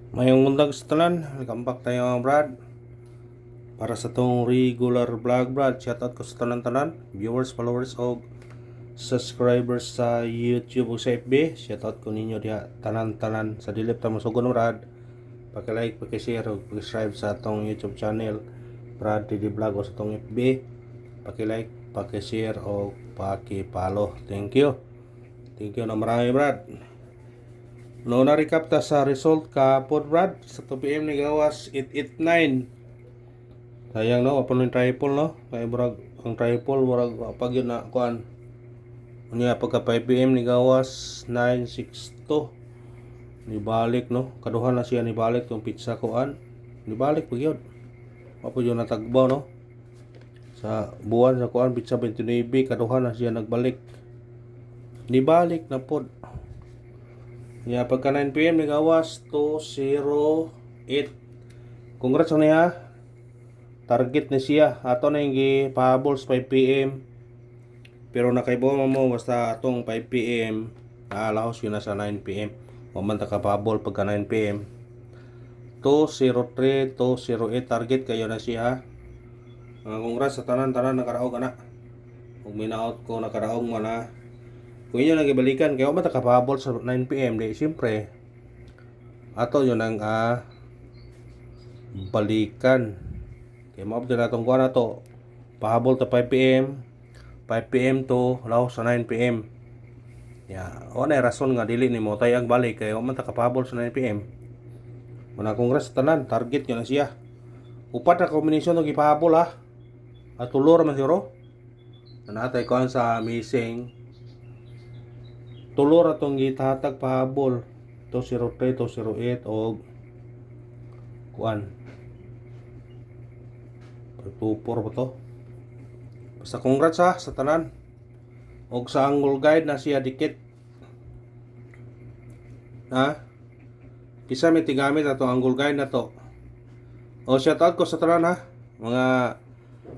Mayong undag sa tanan, welcome back tayo mga brad. Para sa tong regular vlog brad, shoutout ko sa tanan-tanan, viewers, followers o subscribers sa YouTube o sa FB. Shoutout ko ninyo diha tanan-tanan sa dilip ta masugon brad. Paki-like, paki-share o paki-subscribe sa atong YouTube channel Brad TD Vlog o sa atong FB. Paki-like, paki-share o paki-follow. Thank you. Thank you na marami brad. No na-recap ta sa result kapon brad sa 2pm ni gawas 889. Sayang no, apon yung triple no. Kay brag ang triple murag pag yun na kuan. Unya pagka 5pm ni gawas 962. Nibalik no. Kaduhan na siya nibalik tong pizza kuan. Nibalik pag yun. Apo yun natagbaw no. Sa buwan sa kuan pizza 29 kaduhan na siya nagbalik. Nibalik na pod. Ya pagka 9pm nagawas 208. Congrats on niya. Target na siya. Ato na yung gipahabol sa 5pm. Pero nakaibaw mo basta atong 5pm. Lahos yun na sa 9pm. Waman takapahabol pagka 9pm. 203, 208 target kayo na siya. Congrats sa tanan-tanan nakaraog na. Kung minaot ko nakaraog mo na. Kung inyo nang ibalikan, kaya ba takapahabol sa 9pm, di siyempre, ato yun ang balikan. Kaya maabot na itong kuha na to, pahabol ta 5pm, 5pm to, lahos sa 9pm. O na rason nga, dili ni mo tayo ang balik, kaya man takapahabol sa 9pm. Muna congrats tanan, target nyo na siya. Upat na kombinasyon ng ipahabol ha. At tulor man siguro. Nanatay ko sa missing. Tulor atong gitahatag pahabol 203, 208 og kuan 24 ba to. Basta congrats ha sa tanan. Og sa angle guide na siya dikit. Ha? Kisa may tigamit ato angle guide na to. O shoutout ko sa tanan ha. Mga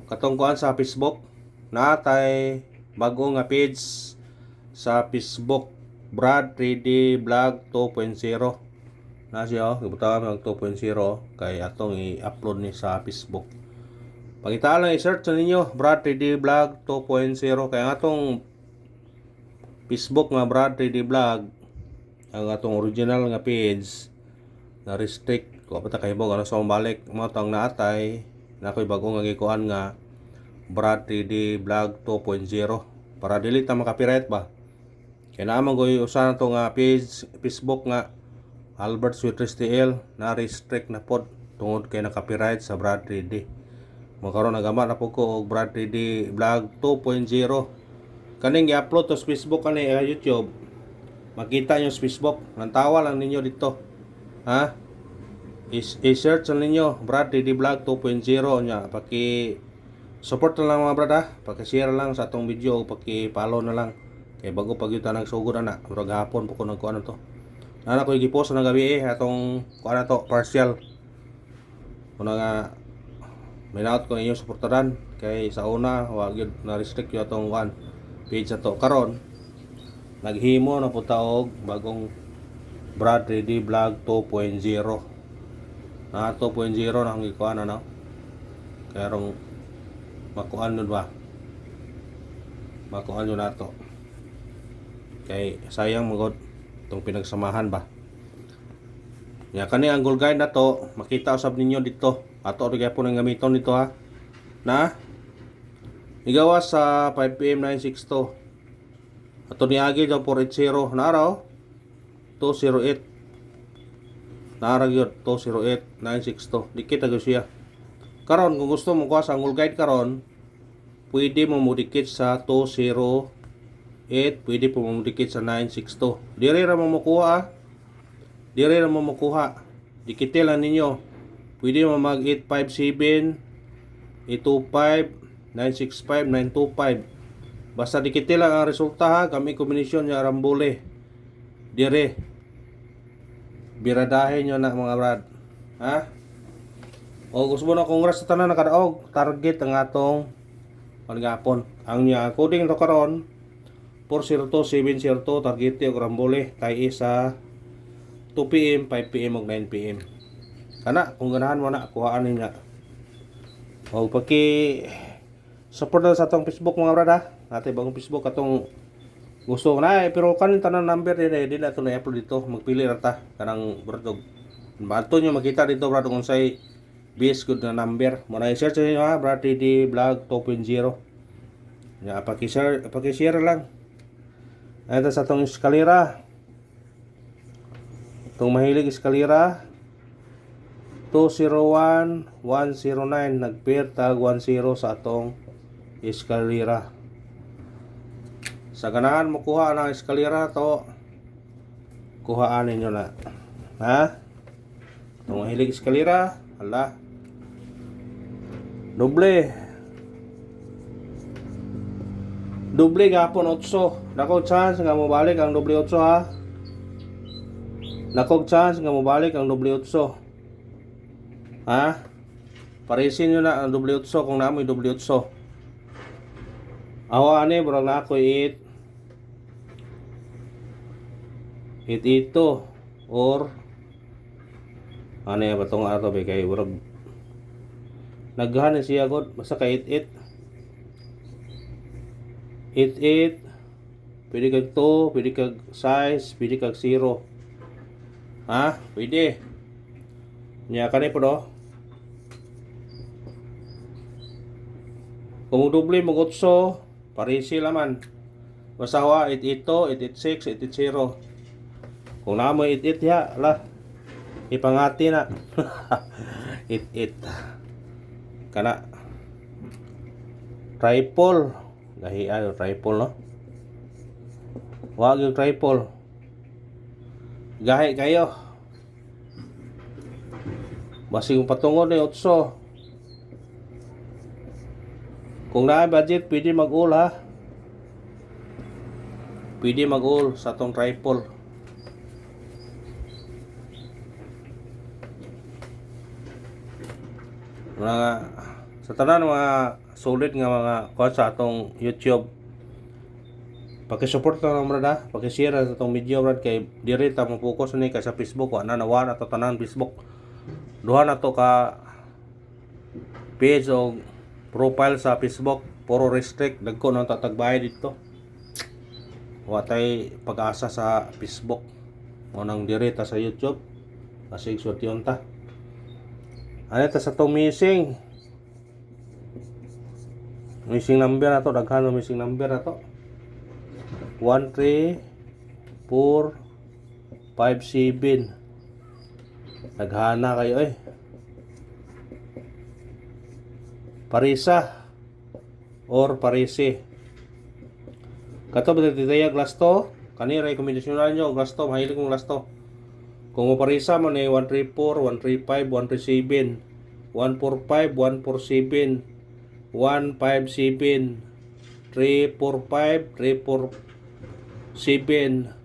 katungkuan sa Facebook. Natay bago nga page sa Facebook Brad 3D Vlog 2.0 na siya gibutaw ang 2.0 kay atong i-upload ni sa Facebook. Pagita lang i-search sa ninyo Brad 3D Vlog 2.0 kay ang atong Facebook nga Brad 3D Vlog ang atong original nga page na restrict ko pa ta kay bog ano sa balik mo tang naatay na koy bago nga gikuan nga Brad 3D Vlog 2.0 para dili ta maka-copyright ba. Kaya naman ko usahan ito nga page Facebook nga Albert Sweeters TL na restrict na pod tungod kay na-copyright sa Brad 3D. Magkaroon nagama na po ko og Brad 3D Vlog 2.0. Kaning i-upload to sa Facebook kani YouTube. Makita nyo sa Facebook. Nantawa lang ninyo dito. Ha? I-search lang ninyo Brad 3D Vlog 2.0 nya. Support na lang mga brad ha. Paki-share lang sa atong video o paki-follow na lang. Kaya bago pag yung tanang sugod na murag hapon po ko nagkuha na to. Nana ko i-post na gabi atong kuha na to partial. Kuna nga minaut ko ninyo suportaran kay sa una wag yun na restrict yung atong kuan page na to. Karon naghimo na po taog bagong Brad 3D Vlog 2.0 na 2.0 na ang ikuha na no. Kaya rong makuan nun ba makuan yun na to. Kay sayang magod itong pinagsamahan ba. Ya kani angle guide na to, makita usab ninyo dito. Ato ri gyapon ang gamiton dito ha. Na igawas sa 5pm 962. Ato niagi daw 480 na araw 208. Nara gyud 208 962. Dikit agad siya. Karon kung gusto mo kuha sa angle guide karon, pwede mo modikit sa 208, pwede po mamudikit sa 962. Dire ra mo makuha. Dire ra mo makuha. Dikitin lang ninyo. Pwede mo mag 857, 825, 965, 925. Basta dikitin lang ang resulta ha. Kami kombinasyon niya rambole. Dire. Biradahin nyo na mga brad. Ha? O gusto mo na congrats sa tanan nakadaog. Target ang atong panggapon. Ang niya coding to karon 402, 702 target yung rambole tayo sa 2 PM, 5 PM ug 9 PM. Kana kung ganahan mo na kuhaan niya. O pagki support na sa atong Facebook mga brad ha. Natay bagong Facebook atong gusto na pero kanin tanan number din na ito na-upload dito. Magpili ra ta kanang brad og bato nyo makita dito brad kung say base good na number. Mo na i-search niyo ha, Brad TD Vlog 2.0. Ya paki-share lang. Ito sa atong eskalera. Itong mahilig eskalera 201-109 nag-pair tag 10 sa atong eskalera. Sa ganahan mo kuha ng eskalera to, kuhaan ninyo na. Ha? Itong mahilig eskalera, hala. Doble gapon 8. Nakog chance nga mobalik ang doble 8 ha. Nakog chance nga mobalik ang doble 8. Ha? Parisin nyo na ang doble 8 kung naamoy doble 8. Awa ani burag na ako 8 ito or ano ba tong ato ba kay burag naghahan siya god basta ka 88 pwede kag 2 pwede kag size pwede kag 0 ha pwede nya kanay po do kung doble mo 8 parisi laman basta wa 88 886 880 kung na mo 88 ya la ipangati na 88 kana triple gahi ayo triple no wag yung triple gahi kayo basi yung patungod na 8 kung na budget pwede mag-all ha pwede mag-all sa tong triple mga sa tanan mga solid nga mga kuha sa atong YouTube paki-support lang brad ha paki-share sa atong video brad kay dire ta mo focus ni ka sa Facebook wa na nawa ato tanan Facebook duha na to ka page o profile sa Facebook puro restrict dagko nang tatagbay dito wa tay pag-asa sa Facebook mo nang dire ta sa YouTube kasi sultion ta ano ta sa tong missing number na to daghan no missing number na to 1 3 4 5 7 naghana kayo parisa or parisi kato ba titayag lasto kanira rekomendasyonan nyo lasto mahilig kong lasto kung mo parisa mo ni 134 135 137 145 147 157 345 347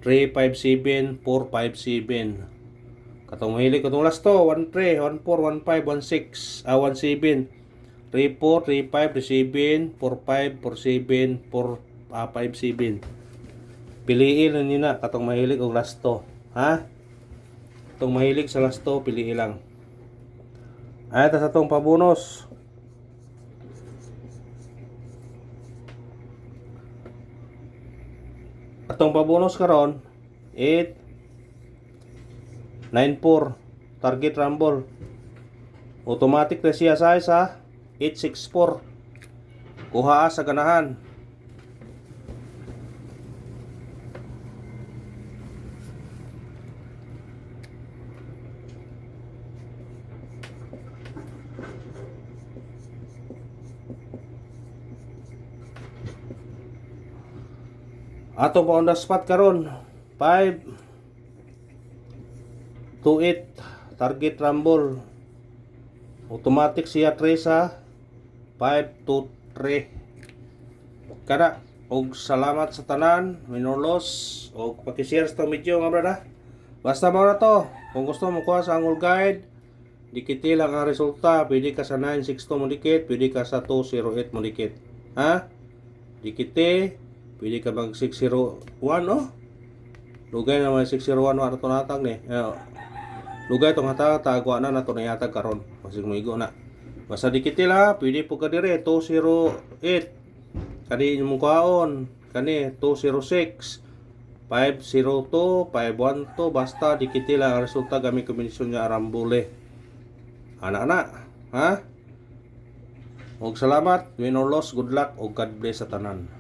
357 457 katong mahilig ko itong last to 13 14 15 16 17 34 35 37 45 47 457 piliin lang nyo na katong mahilig og last to ha itong mahilig sa last to piliin lang ay ta sa itong pabonus atong pabonus karon 8 94 target rumble automatic na siya size ha 864 kuha sa ganahan atong pa on the spot karon 5 28 target rumble automatic siya 3 sa 523 kada og salamat sa tanan minor loss og paki-share sa video nga brada basta mo na to kung gusto mo kuha sa angle guide dikiti lang ang resulta pwede ka sa 962 mo dikit pwede ka sa 208 mo dikit ha dikiti pwede ka mag 601 no Lugay na may 601 wa ato natag ni. Lugay tong hatag tagwa na nato na yatag karon. Masig moigo na. Basta dikit la, pwede po ka dire 208. Kani imong kaon, kani 206. 502, 512, basta dikit lang ang resulta gamit kombinasyon nga arambule. Ana, ha? Og salamat, win or loss, good luck, og God bless sa tanan.